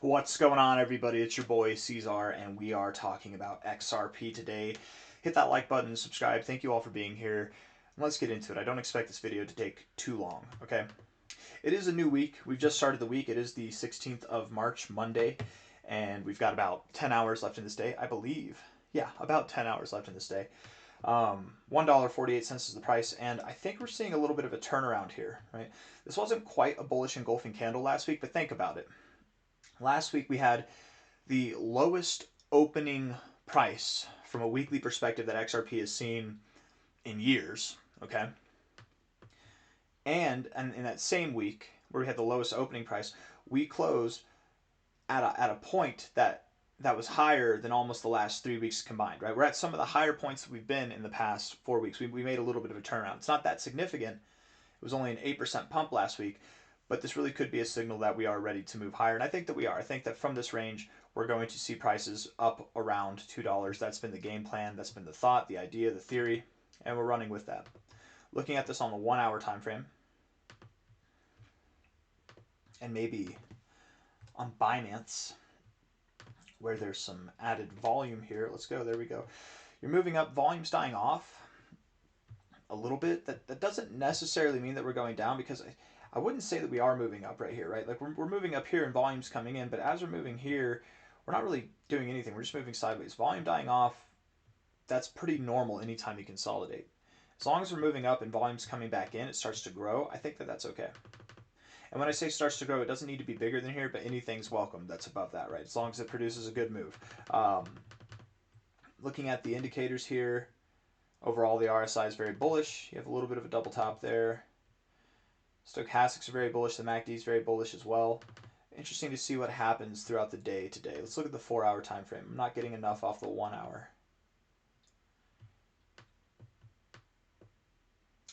What's going on, everybody? It's your boy C-Zar, and we are talking about XRP today. Hit that like button, subscribe. Thank you all for being here. Let's get into it. I don't expect this video to take too long, okay? It is a new week. We've just started the week. It is the 16th of March, Monday, and we've got about 10 hours left in this day, I believe. Yeah, about 10 hours left in this day. $1.48 is the price, and I think we're seeing a little bit of a turnaround here, right? This wasn't quite a bullish engulfing candle last week, but think about it. Last week we had the lowest opening price from a weekly perspective that XRP has seen in years, okay? And in that same week where we had the lowest opening price, we closed at a point that was higher than almost the last 3 weeks combined, right? We're at some of the higher points that we've been in the past 4 weeks. We made a little bit of a turnaround. It's not that significant. It was only an 8% pump last week, but this really could be a signal that we are ready to move higher. And I think that we are. I think that from this range, we're going to see prices up around $2. That's been the game plan. That's been the thought, the idea, the theory, and we're running with that. Looking at this on the 1 hour time frame, and maybe on Binance, where there's some added volume here. Let's go. There we go. You're moving up. Volume's dying off a little bit. That doesn't necessarily mean that we're going down, because I wouldn't say that we are moving up right here, right? Like we're moving up here and volume's coming in, but as we're moving here, we're not really doing anything. We're just moving sideways. Volume dying off, that's pretty normal anytime you consolidate. As long as we're moving up and volume's coming back in, it starts to grow, I think that that's okay. And when I say starts to grow, it doesn't need to be bigger than here, but anything's welcome that's above that, right? As long as it produces a good move. Looking at the indicators here, overall the RSI is very bullish. You have a little bit of a double top there. Stochastics are very bullish. The MACD is very bullish as well. Interesting to see what happens throughout the day today. Let's look at the 4 hour time frame. I'm not getting enough off the 1 hour.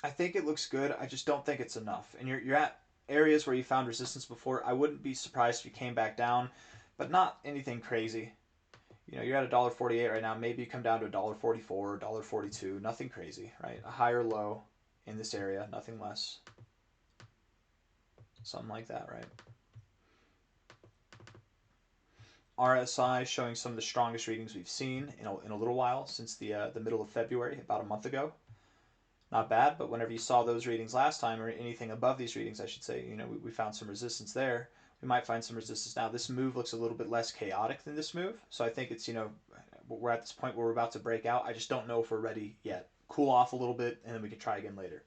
I think it looks good. I just don't think it's enough. And you're at areas where you found resistance before. I wouldn't be surprised if you came back down, but not anything crazy. You know, you're at $1.48 right now. Maybe you come down to $1.44, $1.42. Nothing crazy, right? A higher low in this area, nothing less. Something like that, right? RSI showing some of the strongest readings we've seen in a little while, since the middle of February, about a month ago. Not bad, but whenever you saw those readings last time, or anything above these readings, I should say, you know, we found some resistance there. We might find some resistance now. This move looks a little bit less chaotic than this move, so I think it's, you know, we're at this point where we're about to break out. I just don't know if we're ready yet. Cool off a little bit, and then we can try again later.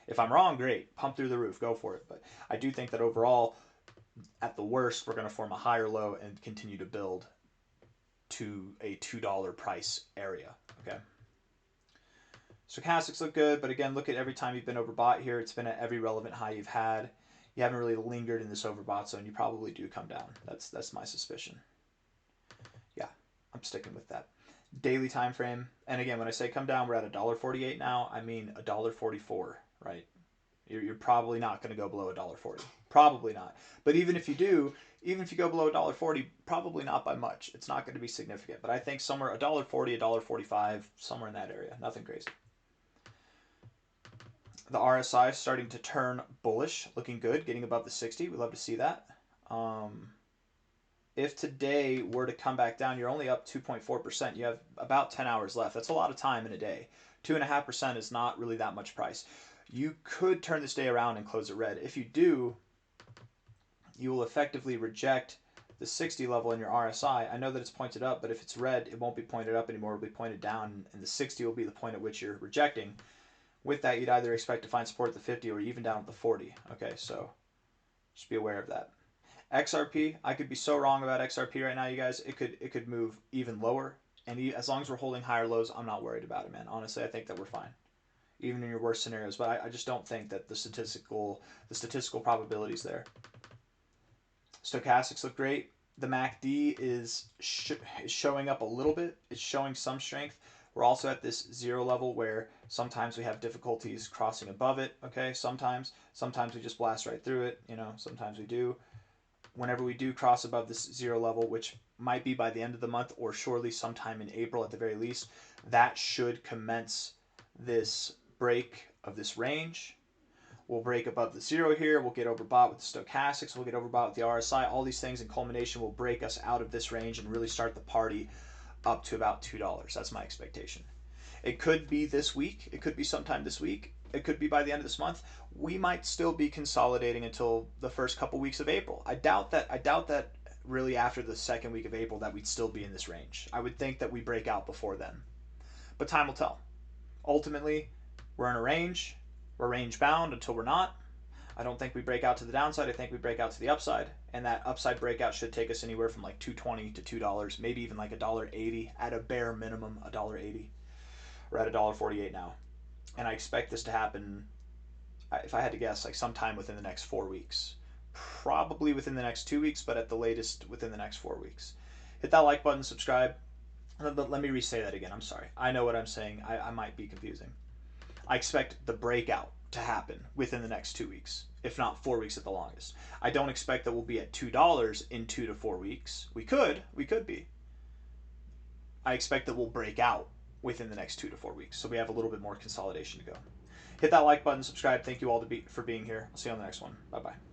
If I'm wrong, great. Pump through the roof. Go for it. But I do think that overall, at the worst, we're going to form a higher low and continue to build to a $2 price area. Okay. Stochastics look good, but again, look at every time you've been overbought here. It's been at every relevant high you've had. You haven't really lingered in this overbought zone. You probably do come down. That's my suspicion. Yeah, I'm sticking with that. Daily time frame, and again, when I say come down, we're at $1.48 now. I mean $1.44, right? You're probably not going to go below $1.40. Probably not. But even if you do, even if you go below $1.40, probably not by much. It's not going to be significant. But I think somewhere $1.40, $1.45, somewhere in that area. Nothing crazy. The RSI is starting to turn bullish, looking good, getting above the 60. We'd love to see that. If today were to come back down, you're only up 2.4%. You have about 10 hours left. That's a lot of time in a day. 2.5% is not really that much price. You could turn this day around and close it red. If you do, you will effectively reject the 60 level in your RSI. I know that it's pointed up, but if it's red, it won't be pointed up anymore. It'll be pointed down, and the 60 will be the point at which you're rejecting. With that, you'd either expect to find support at the 50 or even down at the 40. Okay, so just be aware of that. XRP, I could be so wrong about XRP right now, you guys. It could move even lower, and as long as we're holding higher lows, I'm not worried about it, man. Honestly, I think that we're fine, even in your worst scenarios. But I just don't think that the statistical probability is there. Stochastics look great. The MACD is showing up a little bit. It's showing some strength. We're also at this zero level where sometimes we have difficulties crossing above it. Okay, sometimes we just blast right through it. You know, sometimes we do. Whenever we do cross above this zero level, which might be by the end of the month or surely sometime in April at the very least, that should commence this break of this range. We'll break above the zero here. We'll get overbought with the stochastics. We'll get overbought with the RSI. All these things in culmination will break us out of this range and really start the party up to about $2. That's my expectation. It could be this week. It could be sometime this week. It could be by the end of this month. We might still be consolidating until the first couple weeks of April. I doubt that really after the second week of April that we'd still be in this range. I would think that we break out before then. But time will tell. Ultimately, we're in a range. We're range bound until we're not. I don't think we break out to the downside. I think we break out to the upside. And that upside breakout should take us anywhere from like $2.20 to $2, maybe even like $1.80 at a bare minimum, $1.80. We're at $1.48 now. And I expect this to happen, if I had to guess, like sometime within the next 4 weeks. Probably within the next 2 weeks, but at the latest within the next 4 weeks. Hit that like button, subscribe. Let me re-say that again. I'm sorry. I know what I'm saying. I might be confusing. I expect the breakout to happen within the next 2 weeks, if not 4 weeks at the longest. I don't expect that we'll be at $2 in 2 to 4 weeks. We could be. I expect that we'll break out within the next 2 to 4 weeks, so we have a little bit more consolidation to go. Hit that like button, subscribe. Thank you all for being here. I'll see you on the next one. Bye-bye.